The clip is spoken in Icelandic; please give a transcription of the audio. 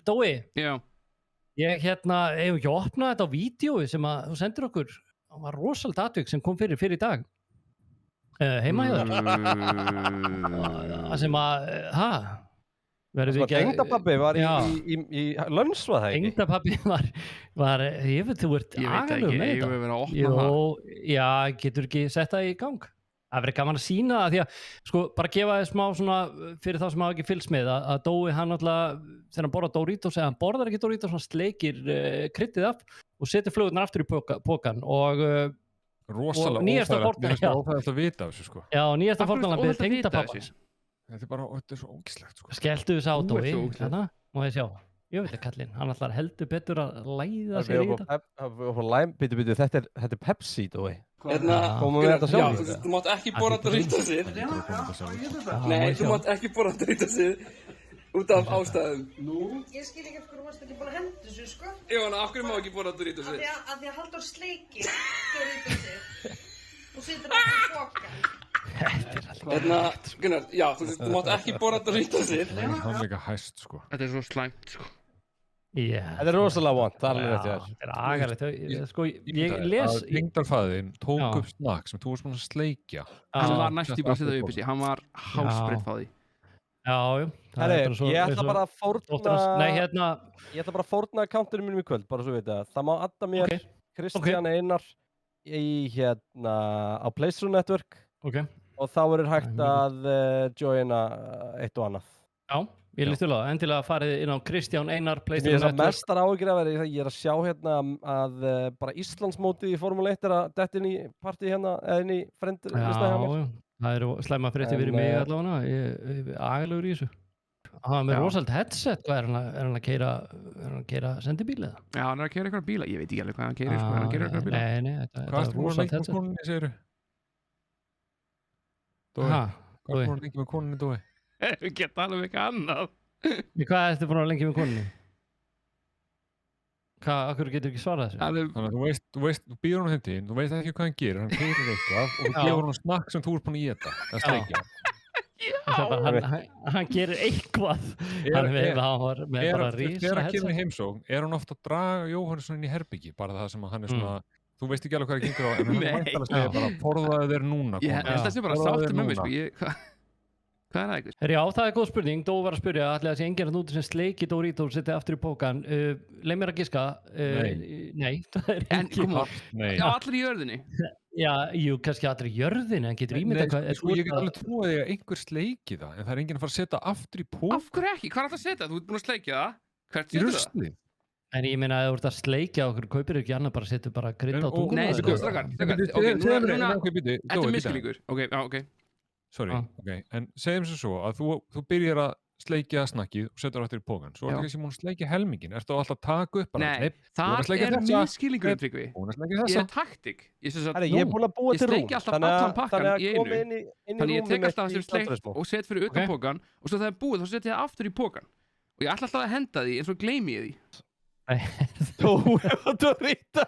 Dói, Já. ég hefur ekki opnað þetta á vídjói sem að þú sendir okkur. Það var rosalega atvik sem kom fyrir í dag. Heima hjá þér. Það sem að, verður við ekki að... Tengdapabbi var í Löns, var það ekki? Tengdapabbi var ég veit, þú ert agalur með þetta. Ég vil vera að opna það. Já, getur ekki sett það í gang. Það verður gaman að sína það, því að, sko, bara gefa þið smá svona, fyrir þá sem hafa ekki fylgst með, að Dói, hann alltaf, þegar hann borðar Doritos, eða hann borðar ekki Doritos, hann sleikir kryddið af og setur flugurnar aftur í pokan og rosalega ófæðilegt að vita þessu, sko. Já, og nýjasta fórnarlambið tengdapabba. Þetta er svo ógislegt, sko. Skelltu þess á Dói, hérna, má ég sjá. Ég veit að kallinn, hann alltaf heldur betur að læða sér í þetta. Bíddu, þetta er Pepsi, Dói. Þú mátt ekki borða Doritosið. Nei, þú mátt ekki borða Doritosið út af ástæðum. Nú? Ég skil ekki af hverju þú varst ekki bara að henda þessu, sko. Jóhanna, af hverju má ekki borða Doritosið? Af því að Halldór sleikir Doritosið og setur það í poka. Gunnar, já, þú mátt ekki borða Doritosið. Það er líka hæst, sko. Þetta er svo slæmt, sko. Þetta er rosalega vont, það er rétt þér. Þetta er agalegt, sko, ég les... Tengdarfæðin tók upp snakk sem þú varst búin að sleikja. Hann var næstu bara að setja upp í sig, hann var hálsbreytt á því. Já. Ég ætla bara að fórna... Nei, hérna... Ég ætla bara að fórna accountinu mínum í kvöld, bara svo við þetta. Það má adda mér Kristján Einar á Playstore Network og þá verður hægt að joina eitt og annað. Já. Ég líst til það, endilega farið inn á Kristján Einar Playstore Network. Mér er mestar áhyggjur að vera, ég er að sjá hérna að bara Íslandsmótið í Formule 1 er að detta inn í partí hérna, eða inn í friendlista hjá mér. Já, það eru slæma fréttir fyrir mig allavega, ég er agalegur í þessu. Hann er með rosalega headset, hvað er hann að keyra sendibíl eða? Já, hann er að keyra eitthvað bíla, ég veit ekki alveg hvað hann keyrir, sko, hann keyrir eitthvað bíla. Nei, þetta er rosalega headset. Hvað er lengi með konunni, Dói? Við getum alveg eitthvað annað. Hvað ertu búin að lengi með konunni? Akkur getur ekki svarað þessu? Þannig að þú veist, þú býður hann hindi, þú veist ekki hvað hann gerir, hann keyrir eitthvað og þú gefur hann snakk sem þú ert búin að éta. Það er sleikja. Hann gerir eitthvað. Hann var með bara rísa headset. Þegar hann kemur í heimsókn, er hann ofta að draga Jóhannesson inn í herbyggi, bara það sem hann er svona... Þú veist ekki alveg hvað er gengur á, en hann er mættilega að segja bara, forðaðu þér núna. Ég held að það sé bara sáttur með mig, sko. Hvað er það eitthvað? Já, það er góð spurning. Dó var að spyrja, ætli það sé enginn úti sem sleiki Doritos og setja aftur í pókan. Leið mér að giska. Nei, það er enginn. Já, allir í jörðinni. Já, jú, kannski allir í jörðinni, en getur ímyndað hvað... Sko, ég get alveg trúið að einhver sleiki það, en það er enginn að fara að setja aftur í pókan. Af hverju ekki? Hvað er það að setja? Þú ert búin að sleikja það. Hvert setur það? En ég meina að þú ert að sleikja okkur, kaupir ekki annað, bara setur bara krydd á tunguna. Nei, sko, þetta er miskilningur. Ok. Sorry, en segjum sem svo að þú byrjar að sleikja snakkið og setur aftur í pókan. Svo er það ekki sem hún sleikja helmingin. Ertu alltaf að taka upp bara? Nei, það er miskilningur, Tryggvi. Ég er taktik. Ég sleiki alltaf allan pakkan í einu. Þannig ég tek alltaf þessu sleikt og set fyrir utan pókan og svo það er búið, þá set ég það aftur í pókan. Og ég ætla alltaf að henda því, en svo gleymi ég því. Þú ert að rýta